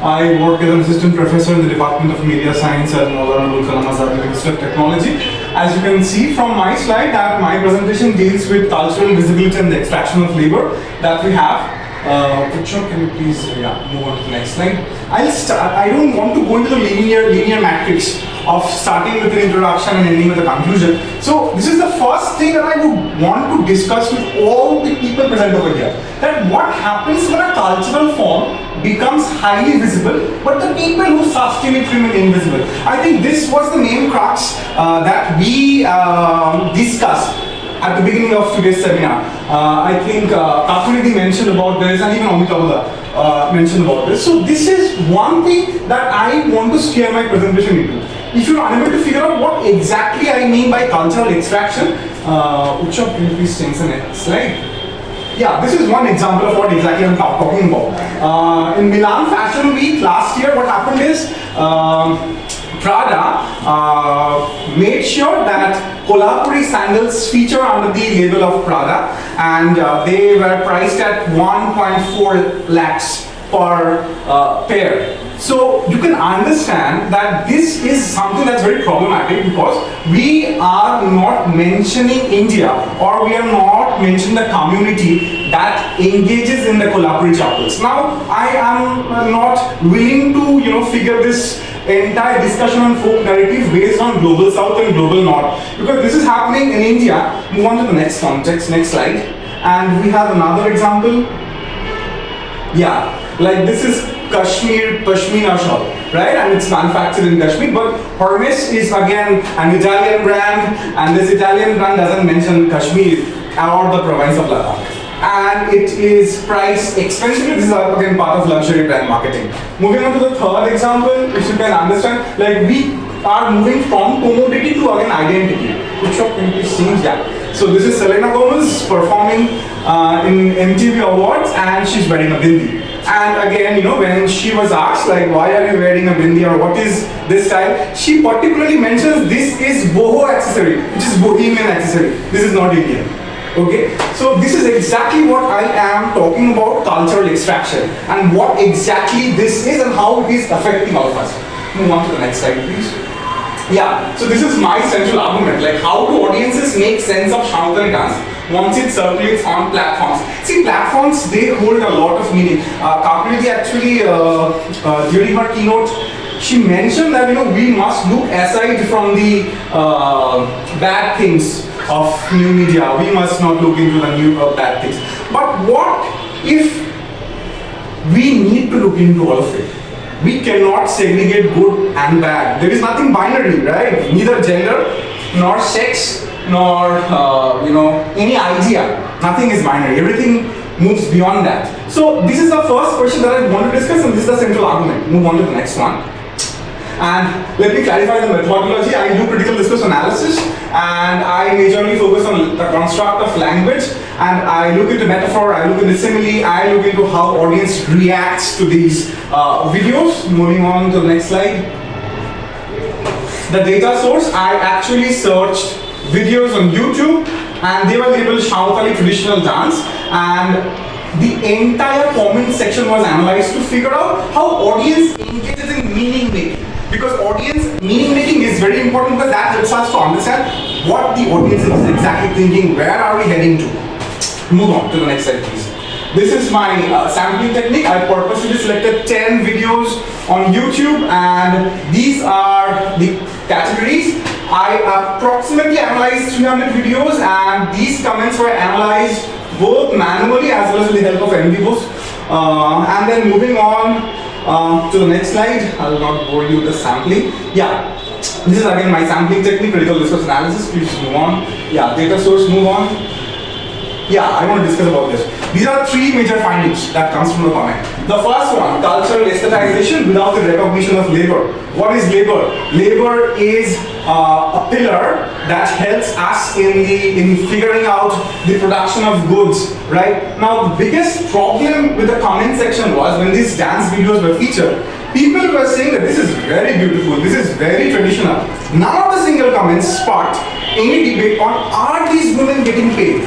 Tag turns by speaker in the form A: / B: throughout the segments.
A: I work as an assistant professor in the Department of Media Science at Maulana Abul Kalam Azad University of Technology. As you can see from my slide, that my presentation deals with cultural visibility and the extraction of labor that we have. Picture, can you please move on to the next slide? I'll start. I don't want to go into the linear matrix of starting with an introduction and ending with a conclusion. So this is the first thing that I would want to discuss with all the people present over here. That what happens when a cultural form becomes highly visible, but the people who sustain it remain invisible. I think this was the main crux that we discussed at the beginning of today's seminar. I think Kakuridi mentioned about this, and even Amitabha mentioned about this. So this is one thing that I want to steer my presentation into. If you're unable to figure out what exactly I mean by cultural extraction, Utsav, can you please change the next slide? Yeah, this is one example of what exactly I'm talking about. In Milan Fashion Week last year, what happened is Prada made sure that Kolhapuri sandals feature under the label of Prada, and they were priced at 1.4 lakhs per pair. So you can understand that this is something that's very problematic, because we are not mentioning India, or we are not mentioning the community that engages in the Kolhapuri chapels. Now, I am not willing to figure this entire discussion on folk narrative based on global south and global north, because this is happening in India. Move on to the next context, next slide. And we have another example. Yeah, like this is Kashmir Pashmina shawl, right? And it's manufactured in Kashmir, but Hermes is again an Italian brand, and this Italian brand doesn't mention Kashmir or the province of Ladakh. And it is priced expensively. This is again part of luxury brand marketing. Moving on to the third example, if you can understand, like we are moving from commodity to again identity. Which shop can you please change? Yeah. So this is Selena Gomez performing in MTV Awards, and she's wearing a bindi. And again, when she was asked, like, why are you wearing a bindi, or what is this style, she particularly mentions this is boho accessory, which is bohemian accessory. This is not Indian. Okay, so this is exactly what I am talking about, cultural extraction, and what exactly this is and how it is affecting all of us. Move on to the next slide, please. Yeah, so this is my central argument, like how do audiences make sense of Santhali dance once it circulates on platforms. See, platforms, they hold a lot of meaning. Kakuridi actually, during her keynote, she mentioned that we must look aside from the bad things of new media. We must not look into the new bad things. But what if we need to look into all of it? We cannot segregate good and bad. There is nothing binary, right? Neither gender, nor sex, nor any idea. Nothing is binary. Everything moves beyond that. So this is the first question that I want to discuss, and this is the central argument. Move on to the next one. And let me clarify the methodology. I do critical discourse analysis, and I majorly focus on the construct of language, and I look into metaphor, I look into simile, I look into how audience reacts to these videos. Moving on to the next slide. The data source, I actually searched videos on YouTube, and they were labeled Santhali traditional dance, and the entire comment section was analyzed to figure out how audience engages in meaning making. Because audience meaning making is very important, because that helps us to understand what the audience is exactly thinking, where are we heading to. Move on to the next slide, please. This is my sampling technique. I purposely selected 10 videos on YouTube, and these are the categories. I approximately analyzed 300 videos, and these comments were analyzed both manually as well as with the help of MVBoost. And then moving on to the next slide. I will not bore you with the sampling. Yeah, this is again my sampling technique, critical discourse analysis. Please move on. Yeah, data source, move on. Yeah, I want to discuss about this. These are three major findings that comes from the comment. The first one, cultural aesthetization without the recognition of labor. What is labor? Labor is a pillar that helps us in figuring out the production of goods, right? Now, the biggest problem with the comment section was when these dance videos were featured, people were saying that this is very beautiful, this is very traditional. None of the single comments sparked any debate on, are these women getting paid?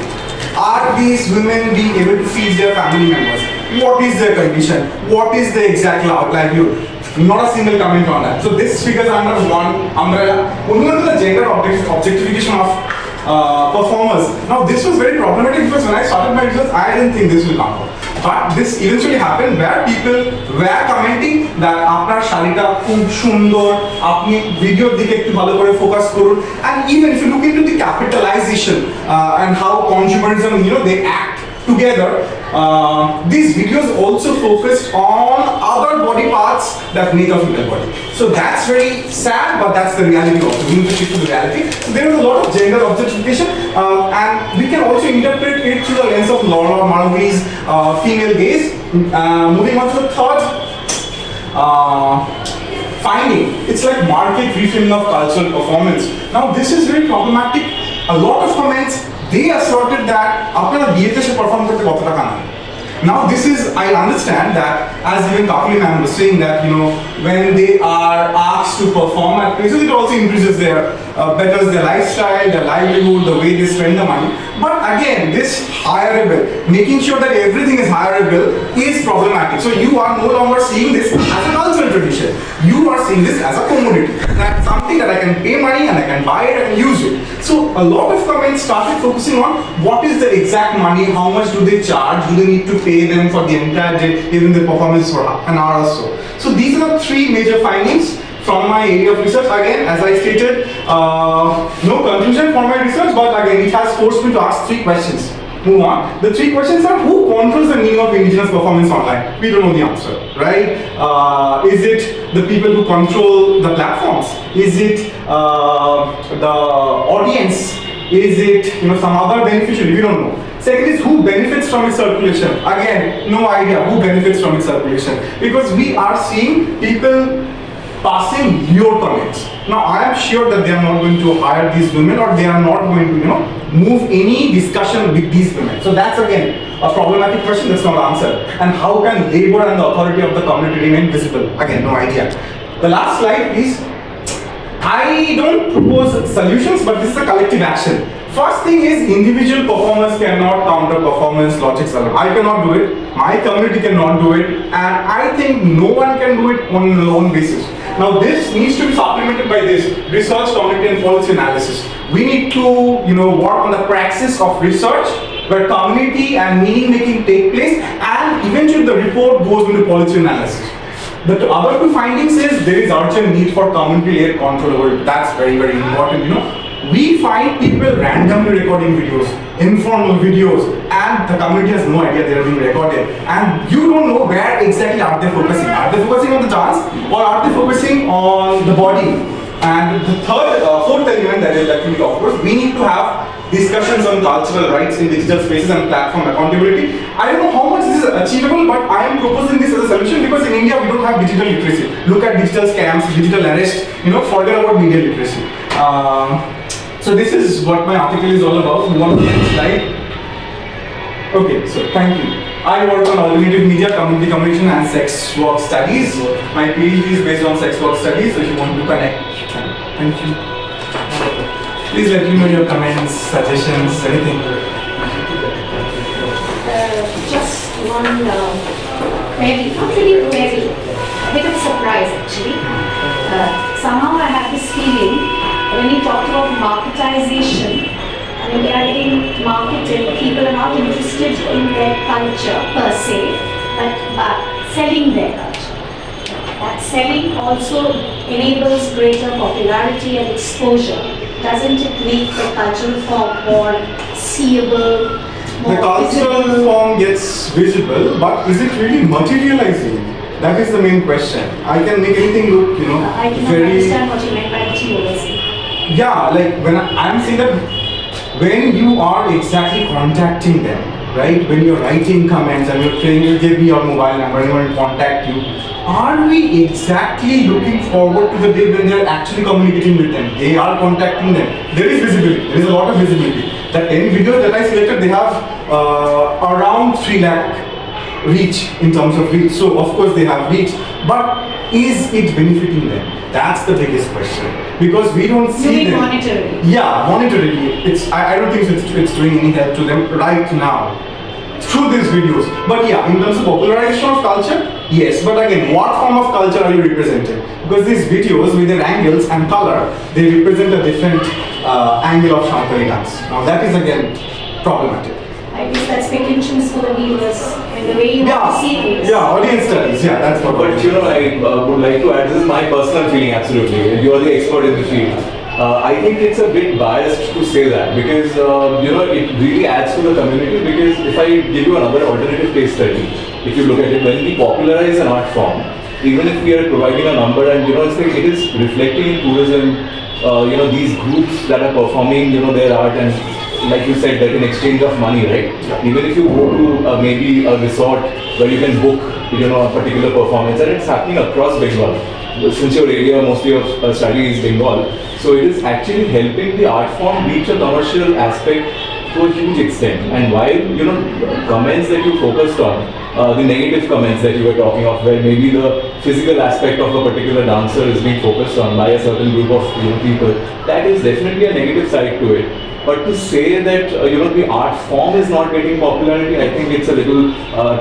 A: Are these women being able to feed their family members? what is their condition, what is the exact livelihood. Not a single comment on that. So this figures under one umbrella. Moving on to the gender objectification of performers. Now this was very problematic because when I started my research, I didn't think this will come out. But this eventually happened where people were commenting that আপনার শাড়িটা খুব সুন্দর, আপনি ভিডিওর দিকে একটু ভালো করে ফোকাস করুন, and even if you look into the capitalization and how consumerism, they act together, these videos also focused on other body parts that make a female body. So that's very sad, but that's the reality also. We need to stick to the reality. So there is a lot of gender objectification, and we can also interpret it through the lens of Laura Mulvey's female gaze. Moving on to the third finding, it's like market reframing of cultural performance. Now this is very problematic. A lot of comments, they asserted that আপনারা বিয়েতে সে perform করতে কত টাকা না। Now this is, I understand that, as even Kapili ma'am was saying that, when they are asked to perform at places, it also increases their, betters their lifestyle, their livelihood, the way they spend the money. But again, this hireable, making sure that everything is hireable is problematic. So you are no longer seeing this as a cultural tradition. You are seeing this as a commodity. That's something that I can pay money and I can buy it and use it. So a lot of comments started focusing on what is the exact money, how much do they charge, do they need to pay them for the entire day, even the performance for an hour or so. So these are the three major findings from my area of research. Again, as I stated, no conclusion for my research, but again, it has forced me to ask three questions. Move on. The three questions are: who controls the meaning of indigenous performance online? We don't know the answer, right? Is it the people who control the platforms? Is it the audience? Is it some other beneficiary? We don't know. Second is who benefits from its circulation? Again, no idea who benefits from its circulation, because we are seeing people passing your comments. Now I am sure that they are not going to hire these women, or they are not going to move any discussion with these women. So that's again a problematic question that's not answered. And how can labor and the authority of the community remain visible? Again, no idea. The last slide is, I don't propose solutions, but this is a collective action. First thing is, individual performers cannot counter performance logics alone. I cannot do it, my community cannot do it, and I think no one can do it on a lone basis. Now this needs to be supplemented by this research, community and policy analysis. We need to work on the praxis of research where community and meaning making take place, and eventually the report goes into policy analysis. The other two findings is there is urgent need for community-led control over it. That's very, very important. We find people randomly recording videos, informal videos, and the community has no idea they are being recorded. And you don't know where exactly are they focusing. Are they focusing on the dance, or are they focusing on the body? And the fourth element that we of course, we need to have discussions on cultural rights in digital spaces and platform accountability. I don't know how much this is achievable, but I am proposing this as a solution because in India we don't have digital literacy. Look at digital scams, digital arrest, forget about media literacy. So this is what my article is all about. Move on to the next slide. Okay, so thank you. I work on alternative media, community communication and sex work studies. My PhD is based on sex work studies, so if you want to connect, thank you. Please let me know your comments, suggestions, anything.
B: Just one query, not really a query, a bit of surprise actually. Somehow I have this feeling when you talked about marketization, we are getting marketed, people are not interested in their culture per se, but selling their culture. That selling also enables greater popularity and exposure. Doesn't it make the cultural form more seeable?
A: The cultural form gets visible, but is it really materializing? That is the main question. I can make anything look,
B: I cannot understand what you meant by materializing.
A: Yeah, like when I'm saying that when you are exactly contacting them, right? When you're writing comments and you're saying, you give me your mobile number, I want to contact you. Are we exactly looking forward to the day when they're actually communicating with them? They are contacting them. There is visibility. There is a lot of visibility. The 10 videos that I selected, they have around 3 lakh reach in terms of reach. So of course they have reach, but is it benefiting them? That's the biggest question, because we don't see them.
B: Monetarily.
A: Yeah, monetarily. I don't think it's doing any help to them right now. through these videos. But yeah, in terms of popularization of culture, yes. But again, what form of culture are you representing? Because these videos with their angles and color, they represent a different angle of Santhali dance. Now that is again problematic.
B: I guess that's pick and choose for the viewers and the way you want to see it.
A: Yeah, audience studies. Yeah, that's what.
C: But I would like to add, this is my personal feeling absolutely. You are the expert in the field. I think it's a bit biased to say that because it really adds to the community. Because if I give you another alternative case study, if you look at it, when we popularize an art form, even if we are providing a number and it's like it is reflecting in tourism, these groups that are performing their art and like you said, that in exchange of money, right? Yeah. Even if you go to maybe a resort where you can book a particular performance and it's happening across Bengal. Since your area mostly of study is Bengal, so it is actually helping the art form reach a commercial aspect to a huge extent. And while comments that you focused on, the negative comments that you were talking of, where maybe the physical aspect of a particular dancer is being focused on by a certain group of people, that is definitely a negative side to it. But to say that the art form is not getting popularity, I think it's a little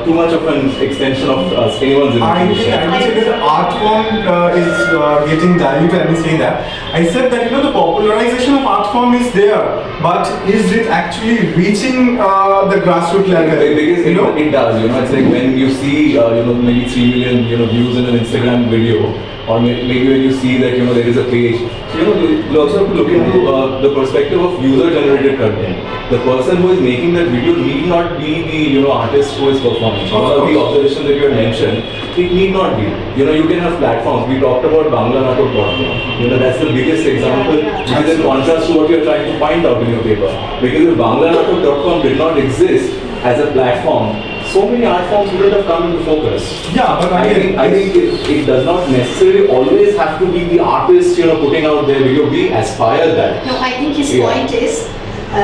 C: too much of an extension of anyone's imagination.
A: I would say that the art form is getting diluted. I didn't say that. I said that the popularization of art form is there, but is it actually reaching the grassroots level?
C: Because it does. It's like when you see maybe 3 million views in an Instagram video, or maybe when you see that there is a page. So you also have to look into the perspective of user-generated content. The person who is making that video need not be the artist who is performing. The observation that you had mentioned, it need not be. You can have platforms. We talked about banglanatok.com. That's the biggest example, which is in contrast to what you're trying to find out in your paper. Because if banglanatok.com did not exist as a platform, so many art forms wouldn't have come into focus.
A: Yeah, but
C: I think it does not necessarily always have to be the artist, putting out their video. We aspire that.
B: No, I think his point is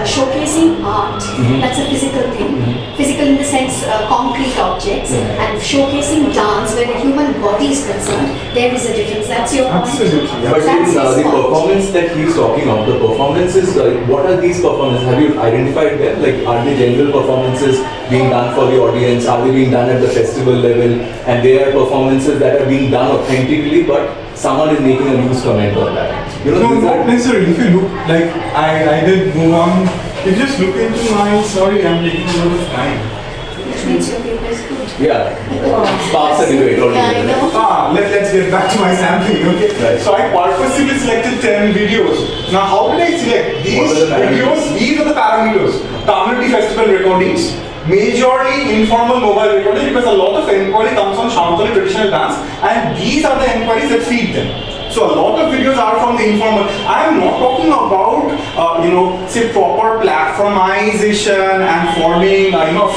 B: showcasing art. That's a physical thing. Physical in the sense concrete objects, and showcasing dance where the human body is concerned. There is a difference. That's your point.
A: Absolutely.
C: But in the performance that he's talking of, the performances, what are these performances? Have you identified them? Like, are they general performances being done for the audience? Are they being done at the festival level? And they are performances that are being done authentically, but someone is making a loose comment on that.
A: No, not necessarily. If you look, like I did move on. If you just look into my, sorry, I'm taking a lot of time.
B: Which means your paper is good.
C: Yeah. Sparks a debate altogether.
B: Yeah, I know.
A: Let's get back to my sampling, okay?
C: Right.
A: So I purposely selected 10 videos. Now how did I select these
C: What are the
A: videos? These are the parameters. Community festival recordings, majorly informal mobile recording, because a lot of inquiry comes on Santhali traditional dance, and these are the inquiries that feed them. So a lot of videos are from the informal. I am not talking about, say proper platformization and forming,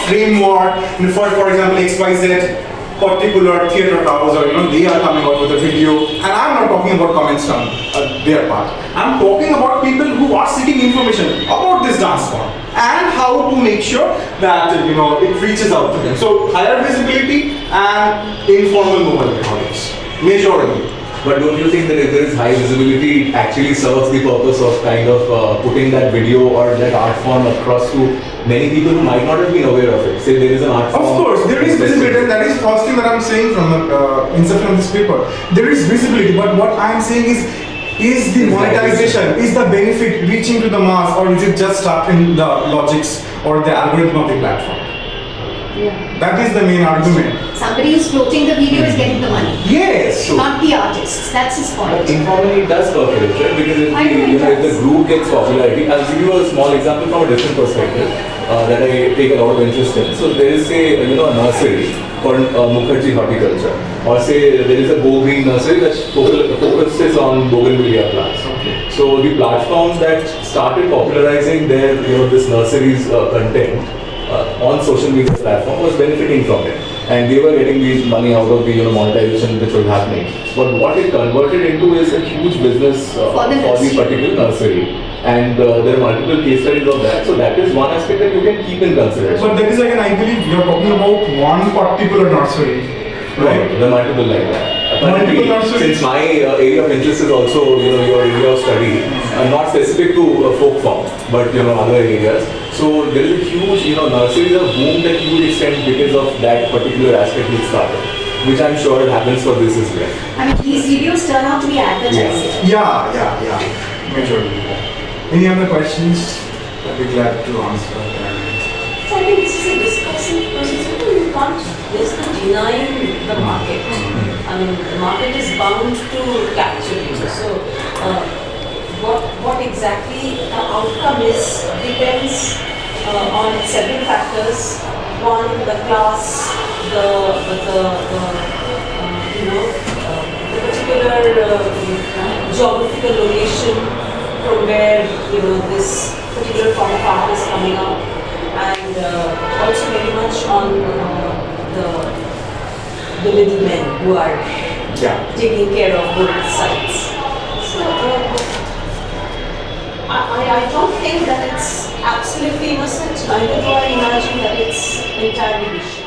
A: framework. For example, XYZ particular theatre house, or they are coming out with a video, and I'm not talking about comments from their part. I'm talking about people who are seeking information about this dance form and how to make sure that it reaches out to them. So higher visibility and informal mobile recordings, majorly.
C: But don't you think that if there is high visibility, it actually serves the purpose of kind of putting that video or that art form across to many people who might not have been aware of it? Say there is an art form.
A: Of course, there is visibility, and that is the first thing that I'm saying from the inception of this paper. There is visibility, but what I'm saying is the monetization, is the benefit reaching to the mass, or is it just stuck in the logics or the algorithm of the platform?
B: Yeah.
A: That is the main argument.
B: Somebody who's floating the video is getting the money.
A: Yes. So
B: Not the artists. That's his point.
C: But informally it does percolate, right? Because if the group gets popularity, I'll give you a small example from a different perspective that I take a lot of interest in. So there is a nursery called Mukherjee Horticulture, or say there is a Go Green nursery that focuses on bougainvillea plants.
A: okay.
C: So the platform that started popularizing their this nursery's content on social media platform was benefiting from it, and they were getting the money out of the monetization which was happening. But what it converted into is a huge business for the particular nursery, and there are multiple case studies of that. So that is one aspect that you can keep in consideration.
A: But that is again, I believe we are talking about one particular nursery, right?
C: There are multiple like that. currently,
A: Multiple nurseries.
C: since my area of interest is also, your area of study, not specific to folk form, but, other areas. So there is a huge, nurseries have boomed at huge extent because of that particular aspect which started, which I'm sure happens for this as well.
B: I mean, these videos turn out to be advertising.
A: Yeah. Majorly. Any other questions? I'd be glad to answer.
D: So I think this is a discussion principle. You can't, there's no denying the market. I mean, the market is bound to capture you. So, what exactly the outcome is depends on several factors. One, the class, the particular geographical location from where this particular form of art is coming up, and also very much on the middlemen who are taking care of both sides. So I don't think that it's absolutely innocent, neither do I imagine that it's entirely vicious.